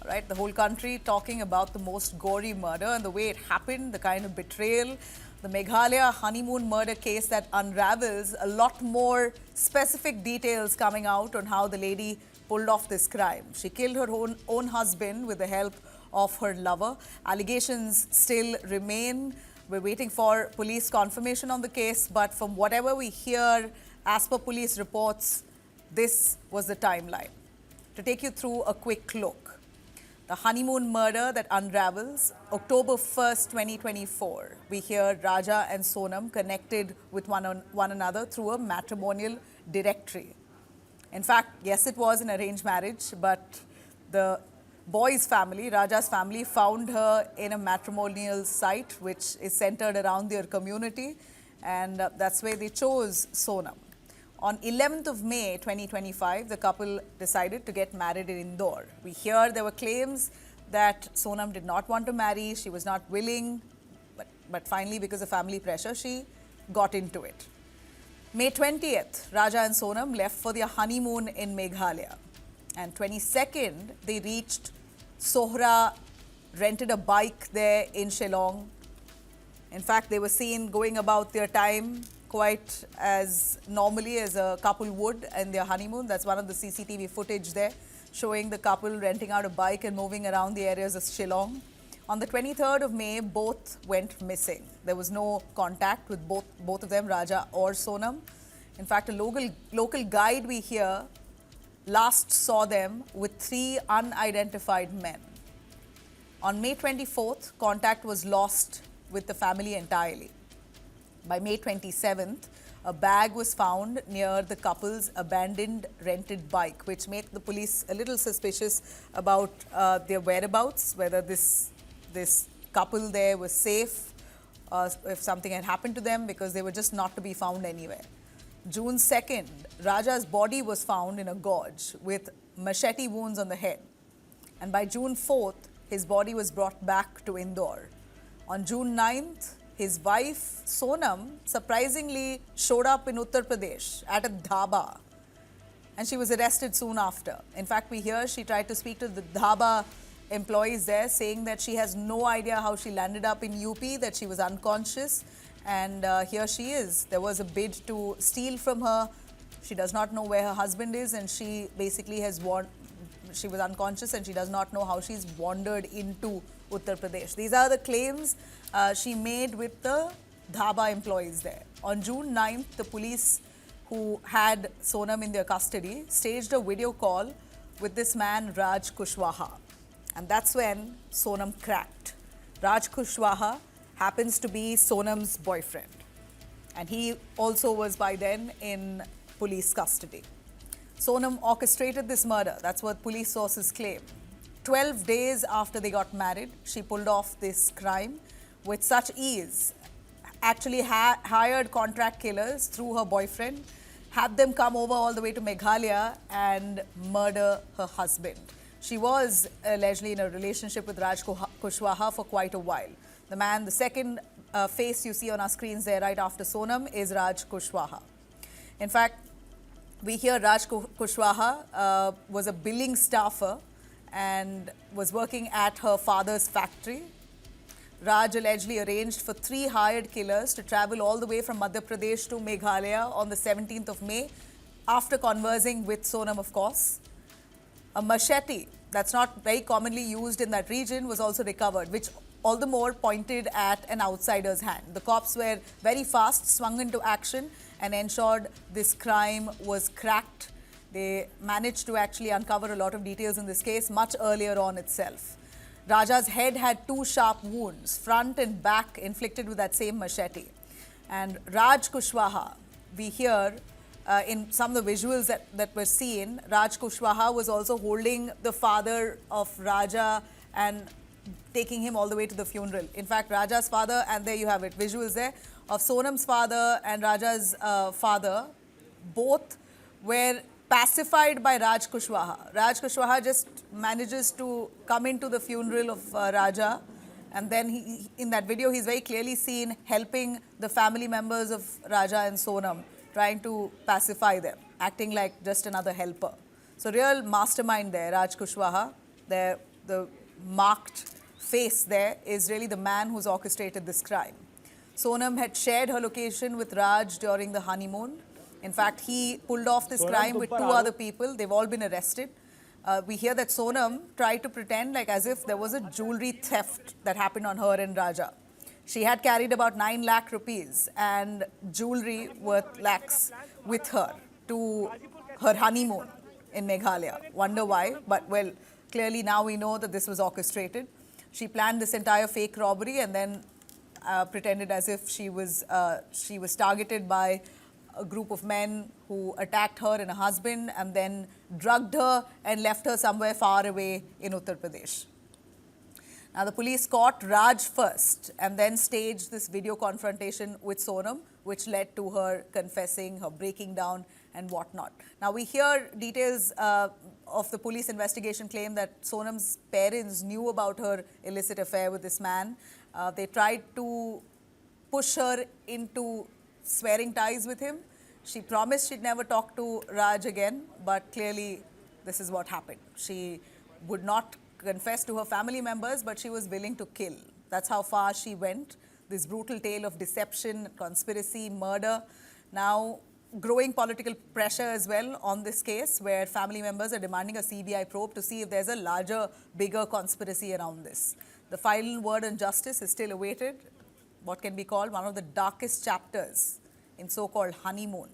right? The whole country talking about the most gory murder and the way it happened, the kind of betrayal, the Meghalaya Honeymoon Murder case that unravels a lot more specific details coming out on how the lady pulled off this crime. She killed her own husband with the help of her lover. Allegations still remain. We're waiting for police confirmation on the case, but from whatever we hear, as per police reports, this was the timeline. To take you through a quick look, the honeymoon murder that unravels, October 1st, 2024. We hear Raja and Sonam connected with one another through a matrimonial directory. In fact, yes, it was an arranged marriage, but the boy's family, Raja's family, found her in a matrimonial site which is centered around their community, and that's where they chose Sonam. On 11th of May 2025, the couple decided to get married in Indore. We hear there were claims that Sonam did not want to marry, she was not willing, but finally, because of family pressure, she got into it. May 20th, Raja and Sonam left for their honeymoon in Meghalaya. And 22nd, they reached Sohra, rented a bike there in Shillong. In fact, they were seen going about their time quite as normally as a couple would in their honeymoon. That's one of the CCTV footage there, showing the couple renting out a bike and moving around the areas of Shillong. On the 23rd of May, both went missing. There was no contact with both of them, Raja or Sonam. In fact, a local guide we hear last saw them with 3 unidentified men. On May 24th, contact was lost with the family entirely. By May 27th, a bag was found near the couple's abandoned rented bike, which made the police a little suspicious about their whereabouts, whether this couple there was safe, if something had happened to them, because they were just not to be found anywhere. June 2nd, Raja's body was found in a gorge with machete wounds on the head. And by June 4th, his body was brought back to Indore. On June 9th, his wife, Sonam, surprisingly showed up in Uttar Pradesh at a dhaba, and she was arrested soon after. In fact, we hear she tried to speak to the dhaba employees there, saying that she has no idea how she landed up in UP, that she was unconscious, and here she is. There was a bid to steal from her. She does not know where her husband is, and she basically she was unconscious and she does not know how she's wandered into Uttar Pradesh. These are the claims she made with the dhaba employees there. On June 9th, the police who had Sonam in their custody staged a video call with this man, Raj Kushwaha. And that's when Sonam cracked. Raj Kushwaha happens to be Sonam's boyfriend. And he also was by then in police custody. Sonam orchestrated this murder. That's what police sources claim. 12 days after they got married, she pulled off this crime with such ease. Actually hired contract killers through her boyfriend, had them come over all the way to Meghalaya and murder her husband. She was allegedly in a relationship with Raj Kushwaha for quite a while. The second face you see on our screens there right after Sonam is Raj Kushwaha. In fact, we hear Raj Kushwaha was a billing staffer and was working at her father's factory. Raj allegedly arranged for 3 hired killers to travel all the way from Madhya Pradesh to Meghalaya on the 17th of May, after conversing with Sonam, of course. A machete that's not very commonly used in that region was also recovered, which all the more pointed at an outsider's hand. The cops were very fast, swung into action, and ensured this crime was cracked. They managed to actually uncover a lot of details in this case much earlier on itself. Raja's head had 2 sharp wounds, front and back, inflicted with that same machete. And Raj Kushwaha, we hear in some of the visuals that were seen, Raj Kushwaha was also holding the father of Raja and taking him all the way to the funeral. In fact, Raja's father, and there you have it, visuals there, of Sonam's father and Raja's father, both were pacified by Raj Kushwaha. Raj Kushwaha just manages to come into the funeral of Raja, and then in that video, he's very clearly seen helping the family members of Raja and Sonam, trying to pacify them, acting like just another helper. So real mastermind there, Raj Kushwaha. The the marked face there is really the man who's orchestrated this crime. Sonam had shared her location with Raj during the honeymoon. In fact, he pulled off this crime with 2 other people. They've all been arrested. We hear that Sonam tried to pretend like as if there was a jewelry theft that happened on her and Raja. She had carried about 9 lakh rupees and jewelry worth lakhs with her to her honeymoon in Meghalaya. Wonder why, but well, clearly now we know that this was orchestrated. She planned this entire fake robbery and then pretended as if she was targeted by a group of men who attacked her and her husband and then drugged her and left her somewhere far away in Uttar Pradesh. Now, the police caught Raj first and then staged this video confrontation with Sonam, which led to her confessing, her breaking down and whatnot. Now, we hear details of the police investigation claim that Sonam's parents knew about her illicit affair with this man. They tried to push her into swearing ties with him. She promised she'd never talk to Raj again, but clearly this is what happened. She would not confess to her family members, but she was willing to kill. That's how far she went. This brutal tale of deception, conspiracy, murder. Now, growing political pressure as well on this case, where family members are demanding a CBI probe to see if there's a larger, bigger conspiracy around this. The final word on justice is still awaited. What can be called one of the darkest chapters in so-called honeymoon